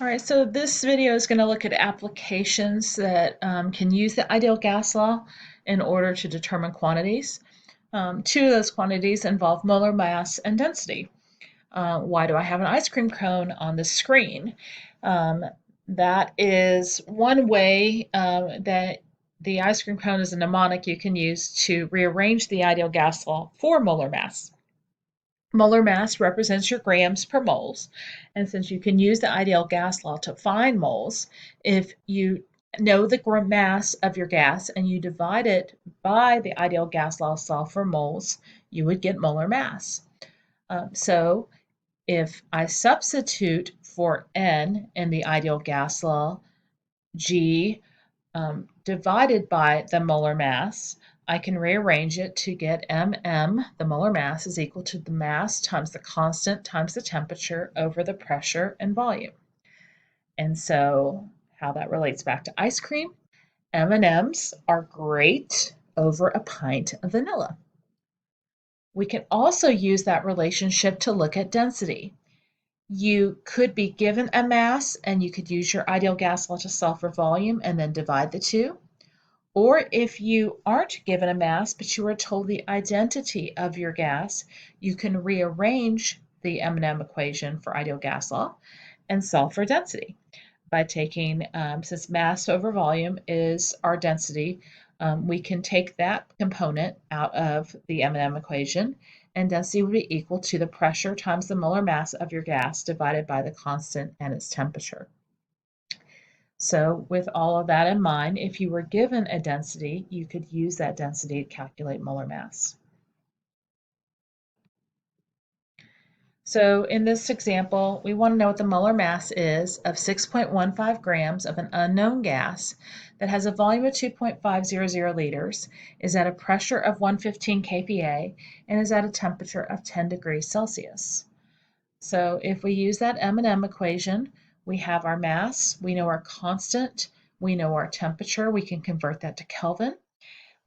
All right, so this video is going to look at applications that can use the ideal gas law in order to determine quantities. Two of those quantities involve molar mass and density. Why do I have an ice cream cone on the screen? That is one way that the ice cream cone is a mnemonic you can use to rearrange the ideal gas law for molar mass. Molar mass represents your grams per moles. And since you can use the ideal gas law to find moles, if you know the mass of your gas and you divide it by the ideal gas law for moles, you would get molar mass. So if I substitute for N in the ideal gas law, G divided by the molar mass, I can rearrange it to get mm, the molar mass, is equal to the mass times the constant times the temperature over the pressure and volume. And so how that relates back to ice cream, M&Ms are great over a pint of vanilla. We can also use that relationship to look at density. You could be given a mass and you could use your ideal gas law to solve for volume and then divide the two. Or if you aren't given a mass, but you are told the identity of your gas, you can rearrange the M&M equation for ideal gas law and solve for density by taking, since mass over volume is our density, we can take that component out of the M&M equation, and density would be equal to the pressure times the molar mass of your gas divided by the constant and its temperature. So with all of that in mind, if you were given a density, you could use that density to calculate molar mass. So in this example, we want to know what the molar mass is of 6.15 grams of an unknown gas that has a volume of 2.500 liters, is at a pressure of 115 kPa, and is at a temperature of 10 degrees Celsius. So if we use that M&M equation, we have our mass, we know our constant, we know our temperature, we can convert that to Kelvin.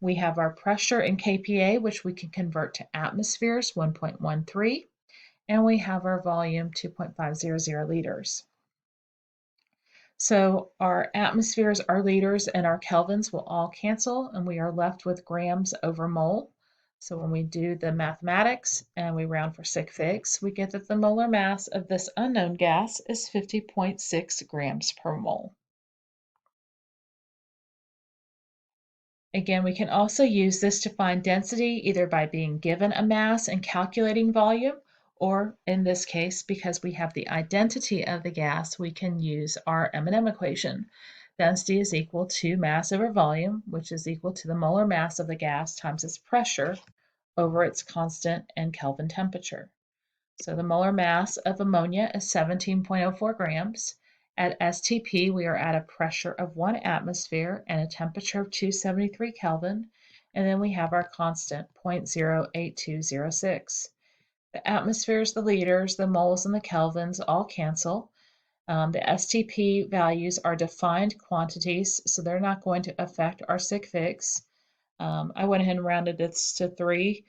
We have our pressure in kPa, which we can convert to atmospheres, 1.13, and we have our volume, 2.500 liters. So our atmospheres, our liters, and our kelvins will all cancel, and we are left with grams over mole. So when we do the mathematics and we round for sig figs, we get that the molar mass of this unknown gas is 50.6 grams per mole. Again, we can also use this to find density either by being given a mass and calculating volume, or in this case, because we have the identity of the gas, we can use our M&M equation. Density is equal to mass over volume, which is equal to the molar mass of the gas times its pressure over its constant and Kelvin temperature. So the molar mass of ammonia is 17.04 grams. At STP, we are at a pressure of 1 atmosphere and a temperature of 273 Kelvin, and then we have our constant, 0.08206. The atmospheres, the liters, the moles, and the kelvins all cancel. The STP values are defined quantities, so they're not going to affect our sig figs. I went ahead and rounded this to 3.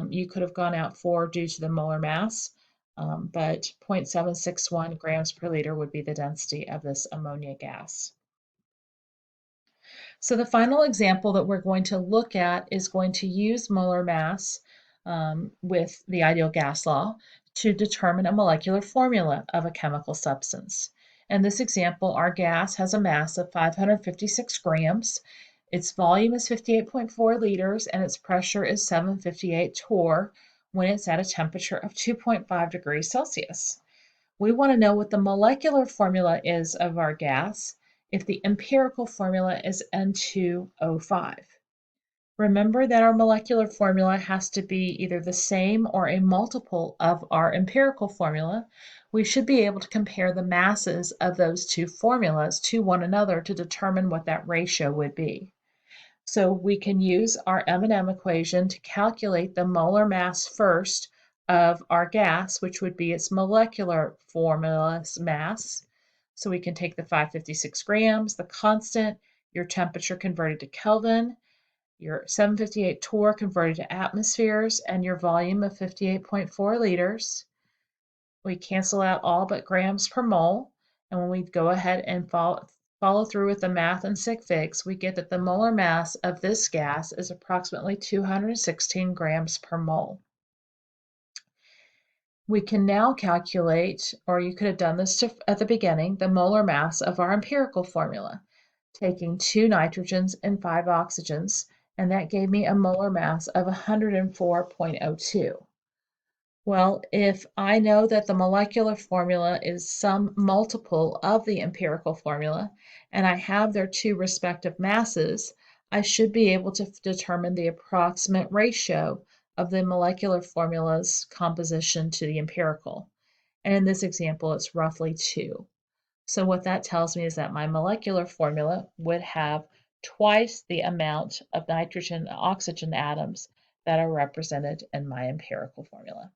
You could have gone out 4 due to the molar mass, but 0.761 grams per liter would be the density of this ammonia gas. So the final example that we're going to look at is going to use molar mass with the ideal gas law to determine a molecular formula of a chemical substance. In this example, our gas has a mass of 556 grams. Its volume is 58.4 liters and its pressure is 758 torr when it's at a temperature of 2.5 degrees Celsius. We want to know what the molecular formula is of our gas if the empirical formula is N2O5. Remember that our molecular formula has to be either the same or a multiple of our empirical formula. We should be able to compare the masses of those two formulas to one another to determine what that ratio would be. So we can use our M&M equation to calculate the molar mass first of our gas, which would be its molecular formula's mass. So we can take the 556 grams, the constant, your temperature converted to Kelvin, your 758 torr converted to atmospheres, and your volume of 58.4 liters. We cancel out all but grams per mole, And when we go ahead and follow through with the math and sig figs, we get that the molar mass of this gas is approximately 216 grams per mole. We can now calculate, or you could have done this at the beginning, the molar mass of our empirical formula, taking 2 nitrogens and 5 oxygens, and that gave me a molar mass of 104.02. Well, if I know that the molecular formula is some multiple of the empirical formula, and I have their 2 respective masses, I should be able to determine the approximate ratio of the molecular formula's composition to the empirical. And in this example, it's roughly 2. So what that tells me is that my molecular formula would have twice the amount of nitrogen and oxygen atoms that are represented in my empirical formula.